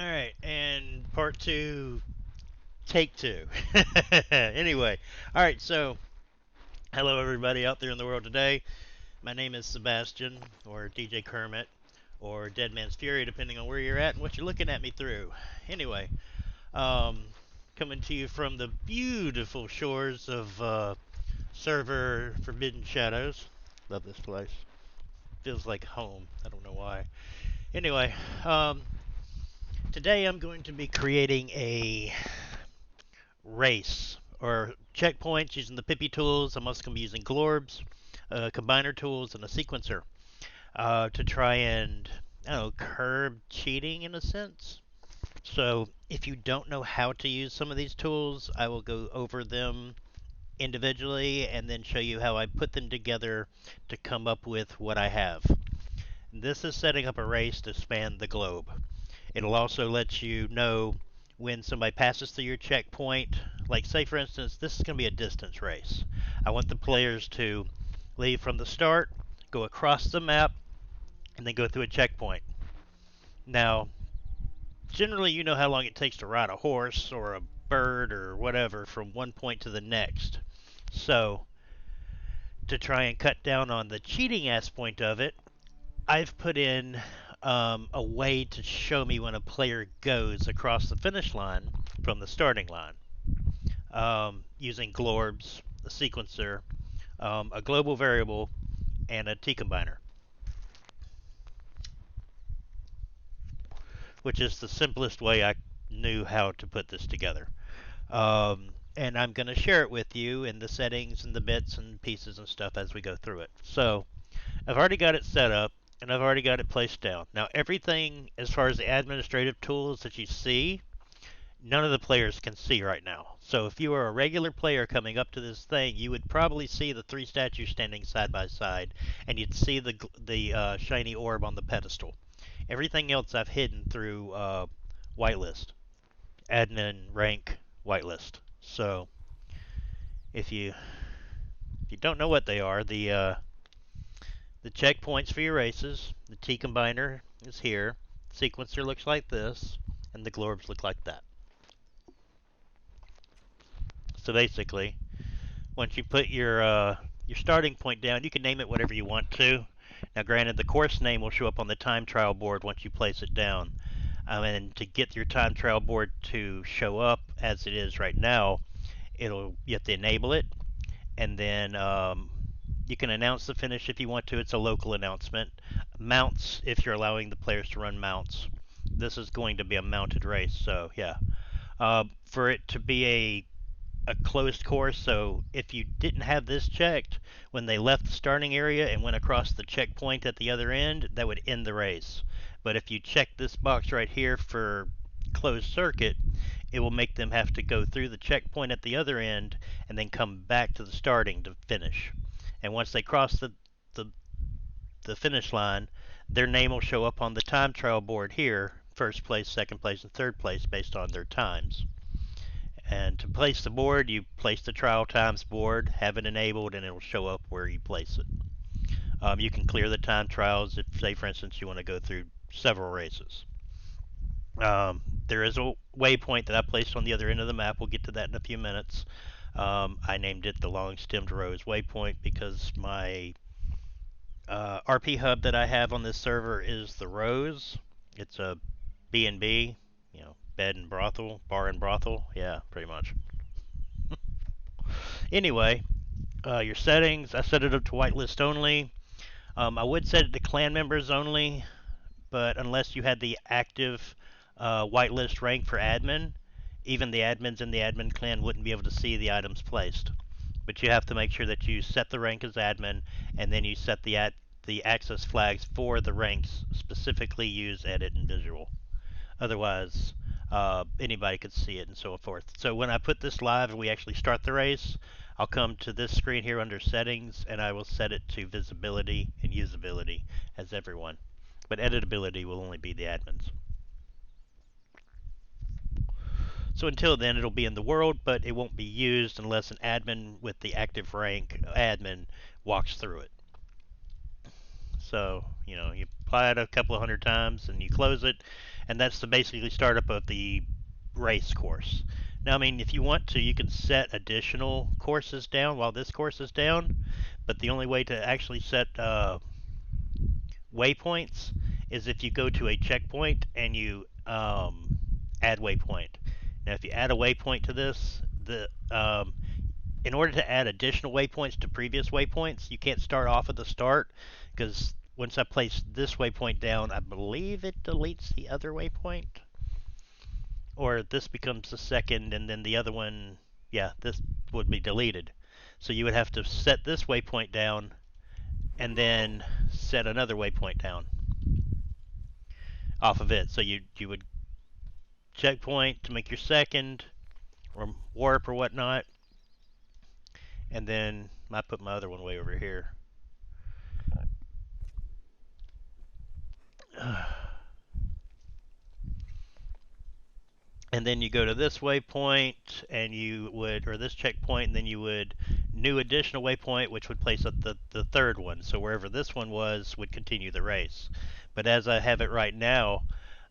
All right, and part two, take two. Anyway, all right, so hello everybody out there in the world today. My name is Sebastian, or DJ Kermit, or Dead Man's Fury, depending on where you're at and what you're looking at me through. Anyway, um, coming to you from the beautiful shores of server Forbidden Shadows. Love this place. Feels like home. I don't know why. Anyway, today I'm going to be creating a race or checkpoints using the Pippi tools. I'm also going to be using Glorbs, Tcombiner tools, and a sequencer to try and, I don't know, curb cheating in a sense. So if you don't know how to use some of these tools, I will go over them individually and then show you how I put them together to come up with what I have. This is setting up a race to span the globe. It'll also let you know when somebody passes through your checkpoint. Like, say, for instance, this is going to be a distance race. I want the players to leave from the start, go across the map, and then go through a checkpoint. Now, generally, you know how long it takes to ride a horse or a bird or whatever from one point to the next. So, to try and cut down on the cheating aspect of it, I've put in a way to show me when a player goes across the finish line from the starting line using Glorbs, a sequencer, a global variable, and a Tcombiner, which is the simplest way I knew how to put this together. And I'm going to share it with you in the settings and the bits and pieces and stuff as we go through it. So I've already got it set up and I've already got it placed down. Now everything as far as the administrative tools that you see, none of the players can see right now. So if you were a regular player coming up to this thing, you would probably see the three statues standing side by side, and you'd see the shiny orb on the pedestal. Everything else I've hidden through whitelist, admin rank whitelist. So if you don't know what they are, the checkpoints for your races, the Tcombiner is here, sequencer looks like this, and the Glorbs look like that. So basically, once you put your starting point down, you can name it whatever you want to. Now, granted, the course name will show up on the time trial board once you place it down. And to get your time trial board to show up as it is right now, you have to enable it, and then you can announce the finish if you want to. It's a local announcement. Mounts, if you're allowing the players to run mounts. This is going to be a mounted race, so yeah. For it to be a closed course, so if you didn't have this checked when they left the starting area and went across the checkpoint at the other end, that would end the race. But if you check this box right here for closed circuit, it will make them have to go through the checkpoint at the other end and then come back to the starting to finish. And once they cross the, the finish line, their name will show up on the time trial board here, first place, second place, and third place based on their times. And to place the board, you place the trial times board, have it enabled, and it will show up where you place it. You can clear the time trials if, say, for instance, you want to go through several races. There is a waypoint that I placed on the other end of the map. We'll get to that in a few minutes. I named it the Long Stemmed Rose Waypoint because my RP hub that I have on this server is the Rose. It's a B&B, bed and brothel, bar and brothel. Yeah, pretty much. Anyway, your settings, I set it up to whitelist only. I would set it to clan members only, but unless you had the active whitelist rank for admin, even the admins in the admin clan wouldn't be able to see the items placed. But you have to make sure that you set the rank as admin, and then you set the access flags for the ranks, specifically use edit and visual. Otherwise, anybody could see it and so forth. So when I put this live and we actually start the race, I'll come to this screen here under settings and I will set it to visibility and usability as everyone. But editability will only be the admins. So until then, it'll be in the world, but it won't be used unless an admin with the active rank admin walks through it. So, you apply it a couple of hundred times and you close it, and that's the basically startup of the race course. Now, I mean, if you want to, you can set additional courses down while this course is down, but the only way to actually set waypoints is if you go to a checkpoint and you add waypoint. Now, if you add a waypoint to this, in order to add additional waypoints to previous waypoints, you can't start off at the start, because once I place this waypoint down, I believe it deletes the other waypoint. Or this becomes the second, and then the other one, yeah, this would be deleted. So you would have to set this waypoint down, and then set another waypoint down off of it. So you would checkpoint to make your second, or warp or whatnot, and then I put my other one way over here. And then you go to this waypoint, and you would, or this checkpoint, and then you would new additional waypoint, which would place at the third one. So wherever this one was would continue the race. But as I have it right now,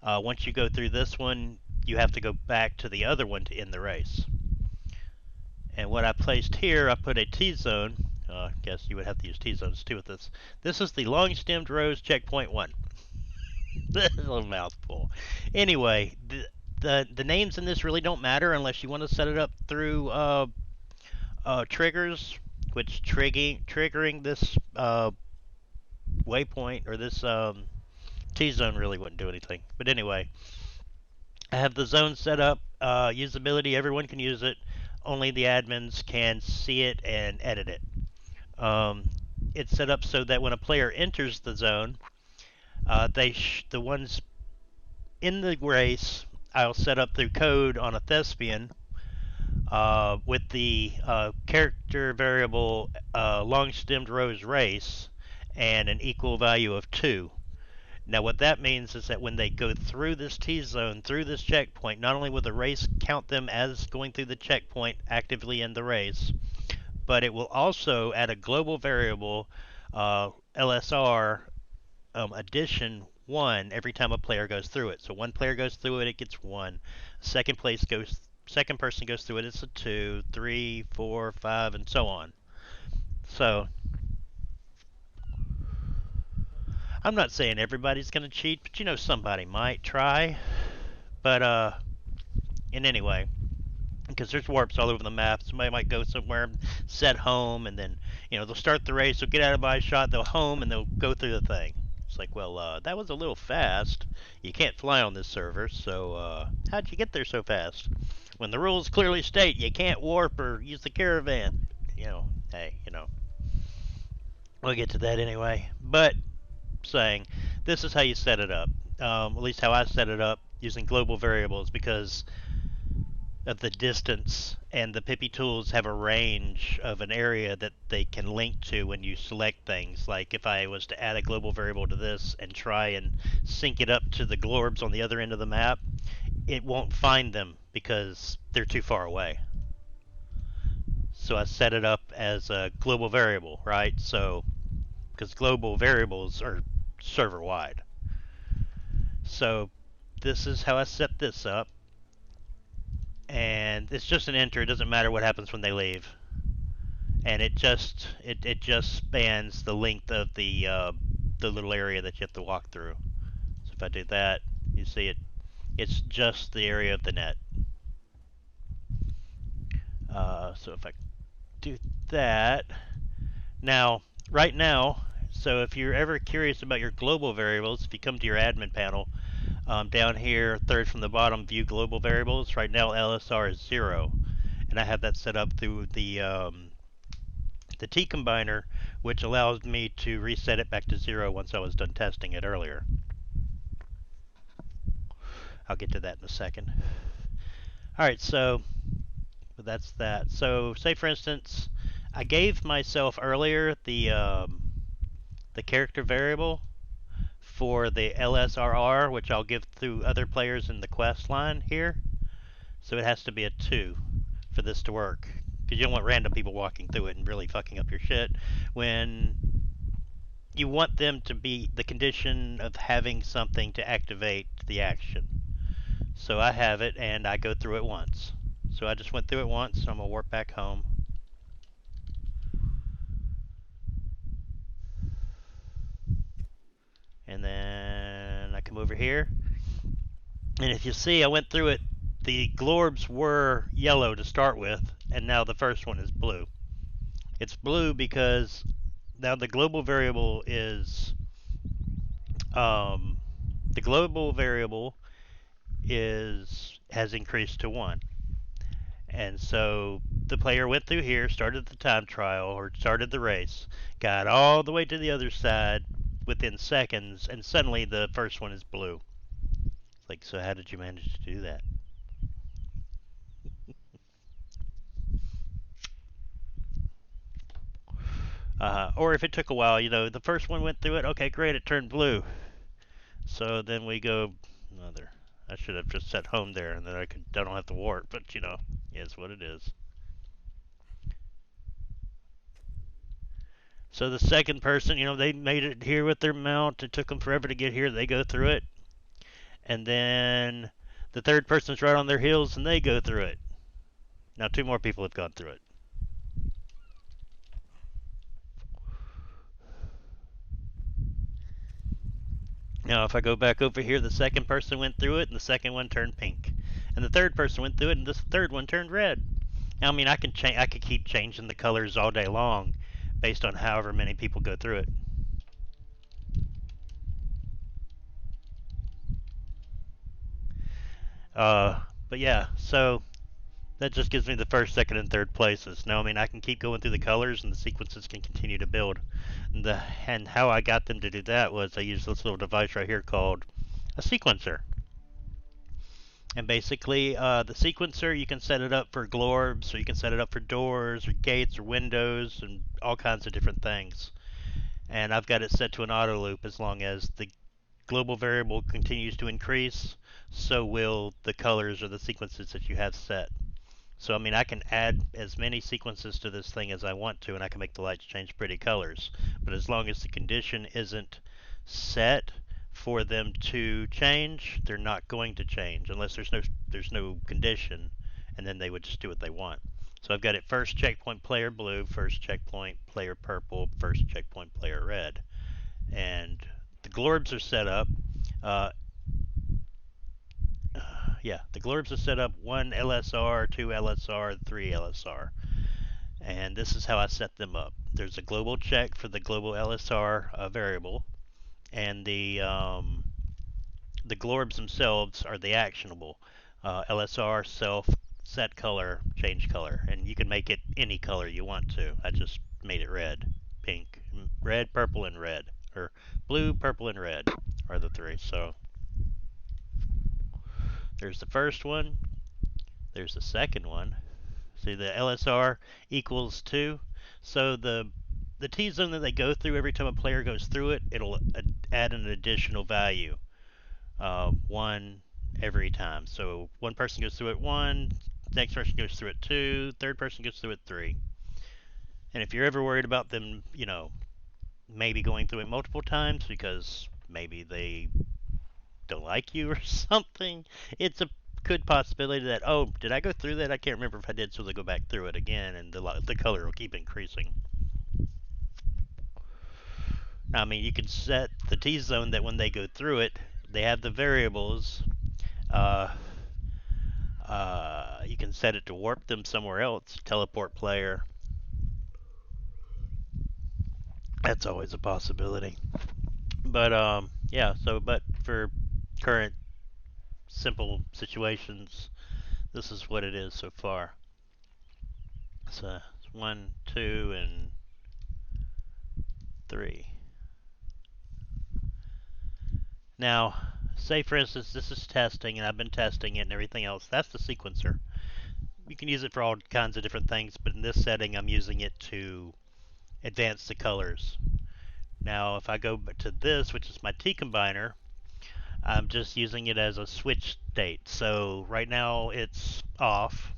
once you go through this one, you have to go back to the other one to end the race. And what I placed here, I put a T-zone. I guess you would have to use T-zones too with this. This is the long-stemmed rose checkpoint 1. This is a mouthful. Anyway, the names in this really don't matter unless you want to set it up through triggers, which triggering this waypoint or this T-zone really wouldn't do anything. But anyway, I have the zone set up. Usability, everyone can use it. Only the admins can see it and edit it. It's set up so that when a player enters the zone, the ones in the race, I'll set up through code on a thespian with the character variable long-stemmed rose race and an equal value of 2. Now what that means is that when they go through this T-zone, through this checkpoint, not only will the race count them as going through the checkpoint actively in the race, but it will also add a global variable LSR addition 1 every time a player goes through it. So one player goes through it, it gets 1. Second person goes through it, it's a 2, 3, 4, 5, and so on. So I'm not saying everybody's going to cheat, but you know somebody might try. But in any way, because there's warps all over the map, somebody might go somewhere, set home, and then they'll start the race, they'll get out of my shot, they'll home, and they'll go through the thing. It's like, well, that was a little fast. You can't fly on this server, so how'd you get there so fast? When the rules clearly state you can't warp or use the caravan. Hey, we'll get to that anyway. But saying this is how you set it up, at least how I set it up using global variables, because of the distance, and the Pippi tools have a range of an area that they can link to when you select things. Like if I was to add a global variable to this and try and sync it up to the Glorbs on the other end of the map, it won't find them because they're too far away. So I set it up as a global variable, right? So because global variables are server wide. So this is how I set this up. And it's just an enter. It doesn't matter what happens when they leave. And it just spans the length of the little area that you have to walk through. So if I do that, you see it's just the area of the net. So if I do that, now right now, so if you're ever curious about your global variables, if you come to your admin panel, down here, third from the bottom, view global variables. Right now, LSR is 0, and I have that set up through the Tcombiner, which allows me to reset it back to 0 once I was done testing it earlier. I'll get to that in a second. All right, so that's that. So, say for instance, I gave myself earlier the character variable for the LSRR, which I'll give through other players in the quest line here. So it has to be a 2 for this to work, because you don't want random people walking through it and really fucking up your shit when you want them to be the condition of having something to activate the action. So I have it, and I go through it once. So I just went through it once, so I'm going to warp back home. And then I come over here. And if you see, I went through it. The Glorbs were yellow to start with, and now the first one is blue. It's blue because now the global variable is the global variable has increased to 1. And so the player went through here, started the time trial, or started the race, got all the way to the other side within seconds, and suddenly the first one is blue. It's like, so how did you manage to do that? Or if it took a while, the first one went through it, okay, great, it turned blue. So then we go another. I should have just set home there, and then I don't have to warp, but it's what it is. So the second person, they made it here with their mount. It took them forever to get here. They go through it. And then the third person's right on their heels, and they go through it. Now 2 more people have gone through it. Now if I go back over here, the second person went through it, and the second one turned pink. And the third person went through it, and the third one turned red. Now, I mean, I could keep changing the colors all day long based on however many people go through it. But yeah, so that just gives me the first, second, and third places. Now, I mean, I can keep going through the colors, and the sequences can continue to build. And how I got them to do that was I used this little device right here called a sequencer. And basically, the sequencer, you can set it up for Glorbs, or you can set it up for doors, or gates, or windows, and all kinds of different things. And I've got it set to an auto loop. As long as the global variable continues to increase, so will the colors or the sequences that you have set. So, I mean, I can add as many sequences to this thing as I want to, and I can make the lights change pretty colors. But as long as the condition isn't set for them to change, they're not going to change unless there's no condition, and then they would just do what they want. So I've got it first checkpoint player blue, first checkpoint player purple, first checkpoint player red. And the Glorbs are set up. The Glorbs are set up 1 LSR, 2 LSR, 3 LSR. And this is how I set them up. There's a global check for the global LSR variable, and the Glorbs themselves are the actionable. LSR, self, set color, change color. And you can make it any color you want to. I just made it red, pink, red, purple, and red. Or blue, purple, and red are the 3. So there's the first one. There's the second one. See, the LSR equals 2. So the T-zone that they go through, every time a player goes through it, it'll add an additional value. 1 every time. So one person goes through it 1, next person goes through it 2, third person goes through it 3. And if you're ever worried about them, maybe going through it multiple times because maybe they don't like you or something, it's a good possibility that, oh, did I go through that? I can't remember if I did, so they go back through it again, and the color will keep increasing. Now, I mean, you can set the T-zone that when they go through it, they have the variables. You can set it to warp them somewhere else, teleport player. That's always a possibility. But but for current simple situations, this is what it is so far. So it's 1, 2, and 3. Now, say for instance this is testing, and I've been testing it and everything else. That's the sequencer. You can use it for all kinds of different things, but in this setting I'm using it to advance the colors. Now if I go to this, which is my Tcombiner, I'm just using it as a switch state. So right now it's off,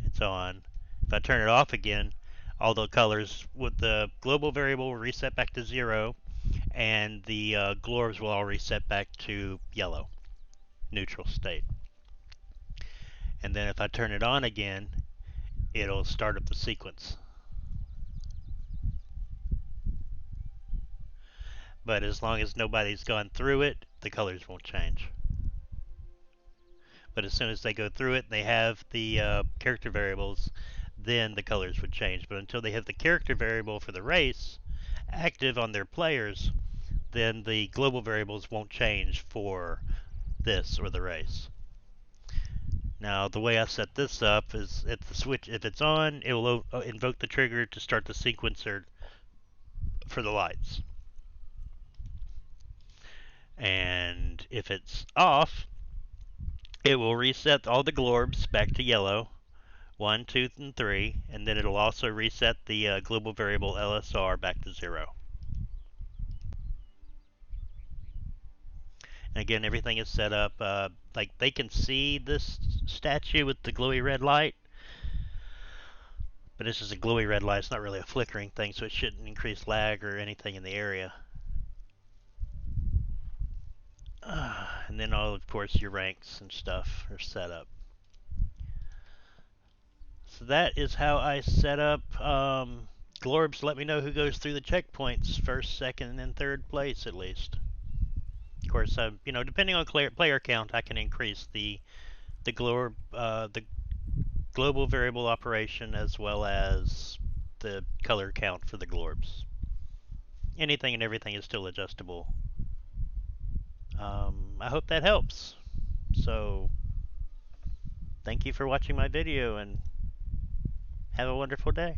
it's on. If I turn it off again, all the colors with the global variable will reset back to 0, and the glorbs will all reset back to yellow, neutral state. And then if I turn it on again, it'll start up the sequence. But as long as nobody's gone through it, the colors won't change. But as soon as they go through it and they have the character variables, then the colors would change. But until they have the character variable for the race active on their players, then the global variables won't change for this or the race. Now, the way I set this up is if the switch, if it's on, it will invoke the trigger to start the sequencer for the lights. And if it's off, it will reset all the glorbs back to yellow, 1, 2, and 3, and then it'll also reset the global variable LSR back to 0. And again, everything is set up like they can see this statue with the glowy red light, but this is a glowy red light. It's not really a flickering thing, so it shouldn't increase lag or anything in the area. And then all, of course, your ranks and stuff are set up. So that is how I set up Glorbs. Let me know who goes through the checkpoints first, second, and third place at least. Of course, depending on player count, I can increase the global variable operation as well as the color count for the glorbs. Anything and everything is still adjustable. I hope that helps. So, thank you for watching my video and have a wonderful day.